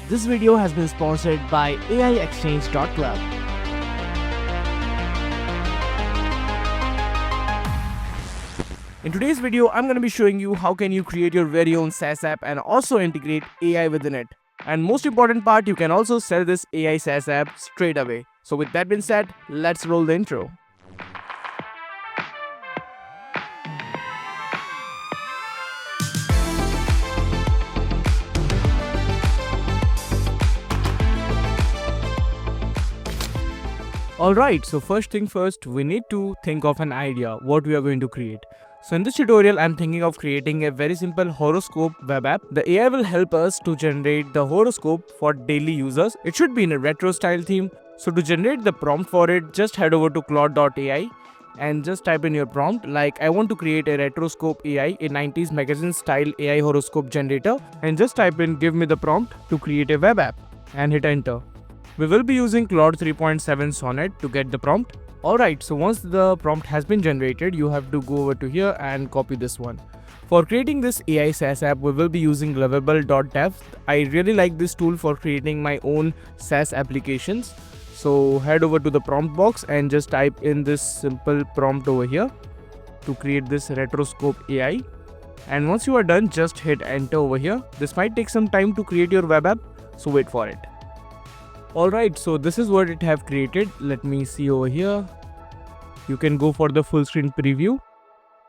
This video has been sponsored by AIExchange.club. In today's video, I'm going to be showing you how can you create your very own SaaS app and also integrate AI within it. And most important part, you can also sell this AI SaaS app straight away. So with that being said, let's roll the intro. Alright, so first thing first, we need to think of an idea what we are going to create. So in this tutorial, I'm thinking of creating a very simple horoscope web app. The AI will help us to generate the horoscope for daily users. It should be in a retro style theme. So to generate the prompt for it, just head over to claude.ai and just type in your prompt like I want to create a retroscope AI, a 90s magazine style AI horoscope generator, and just type in give me the prompt to create a web app and hit enter. We will be using Claude 3.7 Sonnet to get the prompt. Alright, so once the prompt has been generated, you have to go over to here and copy this one. For creating this AI SaaS app, we will be using lovable.dev. I really like this tool for creating my own SaaS applications. So head over to the prompt box and just type in this simple prompt over here to create this retroscope AI. And once you are done, just hit enter over here. This might take some time to create your web app, so wait for it. Alright, so this is what it have created. Let me see over here. You can go for the full screen preview.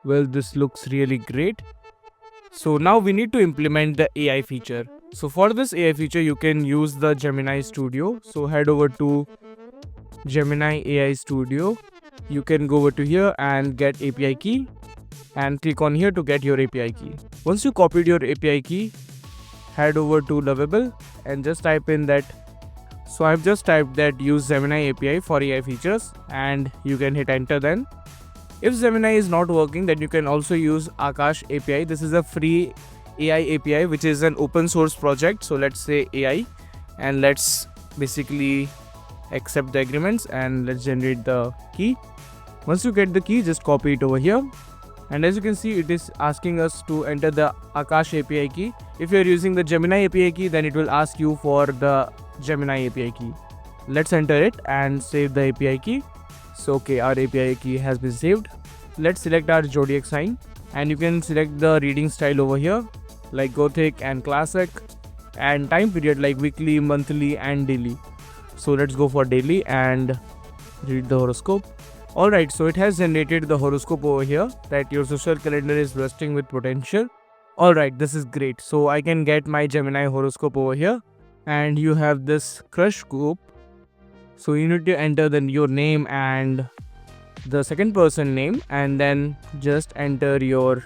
Well, this looks really great. So now we need to implement the AI feature. So for this AI feature, you can use the Gemini Studio. So head over to Gemini AI Studio. You can go over to here and get API key and click on here to get your API key. Once you copied your API key, head over to Lovable and just type in that. So I've just typed that use Gemini API for AI features and you can hit enter then. If Gemini is not working, then you can also use Akash API. This is a free AI API which is an open source project. So let's say AI and let's basically accept the agreements and let's generate the key. Once you get the key, just copy it over here. And as you can see, it is asking us to enter the Akash API key. If you are using the Gemini API key, then it will ask you for the Gemini API key. Let's enter it and save the API key. So okay, our API key has been saved. Let's select our zodiac sign and you can select the reading style over here like Gothic and Classic, and time period like weekly, monthly and daily. So let's go for daily and read the horoscope. Alright, so it has generated the horoscope over here that your social calendar is bursting with potential. Alright, this is great. So I can get my Gemini horoscope over here and you have this crush scope. So you need to enter your name and the second person name and then just enter your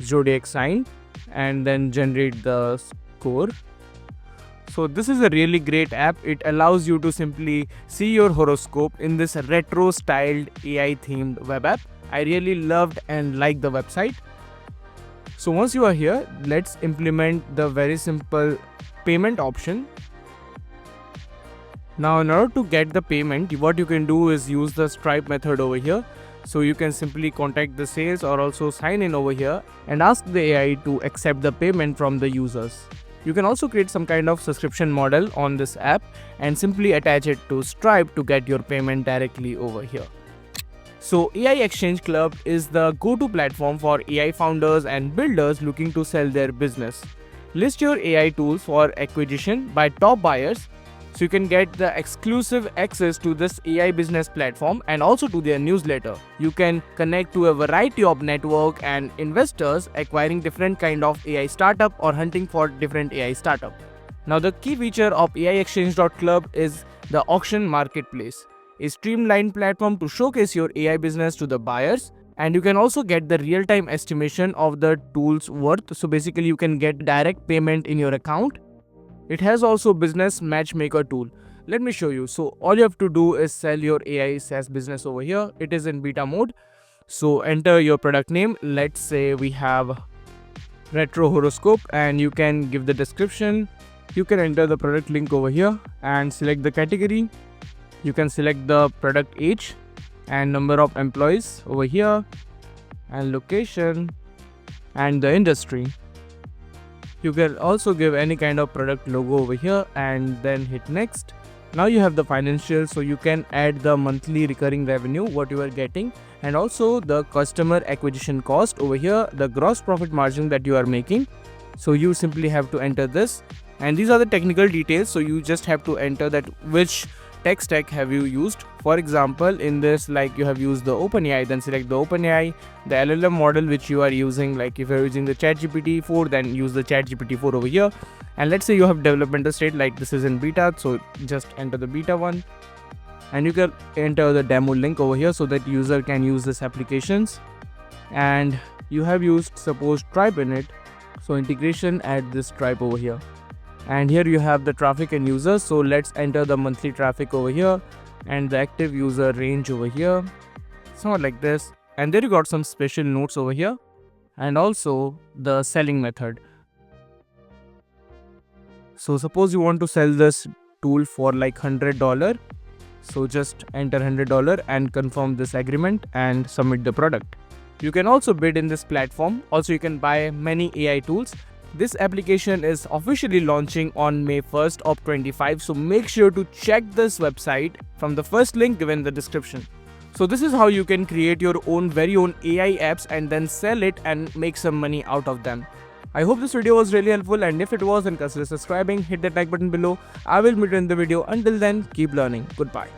zodiac sign and then generate the score. So this is a really great app. It allows you to simply see your horoscope in this retro styled AI themed web app. I really loved and liked the website. So once you are here, let's implement the very simple payment option. Now in order to get the payment, what you can do is use the Stripe method over here. So you can simply contact the sales or also sign in over here and ask the AI to accept the payment from the users. You can also create some kind of subscription model on this app and simply attach it to Stripe to get your payment directly over here. So AI Exchange Club is the go-to platform for AI founders and builders looking to sell their business. List your AI tools for acquisition by top buyers so you can get the exclusive access to this AI business platform and also to their newsletter. You can connect to a variety of network and investors acquiring different kind of AI startup or hunting for different AI startup. Now the key feature of AIExchange.club is the auction marketplace, a streamlined platform to showcase your AI business to the buyers. And you can also get the real-time estimation of the tool's worth. So basically you can get direct payment in your account. It has also business matchmaker tool. Let me show you. So all you have to do is sell your AI SaaS business over here. It is in beta mode. So enter your product name. Let's say we have retro horoscope and you can give the description. You can enter the product link over here and select the category. You can select the product age and number of employees over here and location and the industry. You can also give any kind of product logo over here and then hit next. Now you have the financials, so you can add the monthly recurring revenue, what you are getting, and also the customer acquisition cost over here, the gross profit margin that you are making. So you simply have to enter this, and these are the technical details, so you just have to enter that which tech stack have you used. For example, in this, like you have used the OpenAI, then select the OpenAI, the LLM model which you are using. Like if you're using the ChatGPT 4, then use the ChatGPT 4 over here. And let's say you have developmental state, like this is in beta, so just enter the beta one, and you can enter the demo link over here so that user can use this applications. And you have used suppose Stripe in it, so integration, add this Stripe over here. And here you have the traffic and users, so let's enter the monthly traffic over here and the active user range over here, so like this. And there you got some special notes over here and also the selling method. So suppose you want to sell this tool for like $100, so just enter $100 and confirm this agreement and submit the product. You can also bid in this platform. Also, you can buy many AI tools. This application is officially launching on May 1st of 25, so make sure to check this website from the first link given in the description. So this is how you can create your very own AI apps and then sell it and make some money out of them. I hope this video was really helpful, and if it was, then consider subscribing, hit that like button below. I will meet you in the video. Until then, keep learning. Goodbye.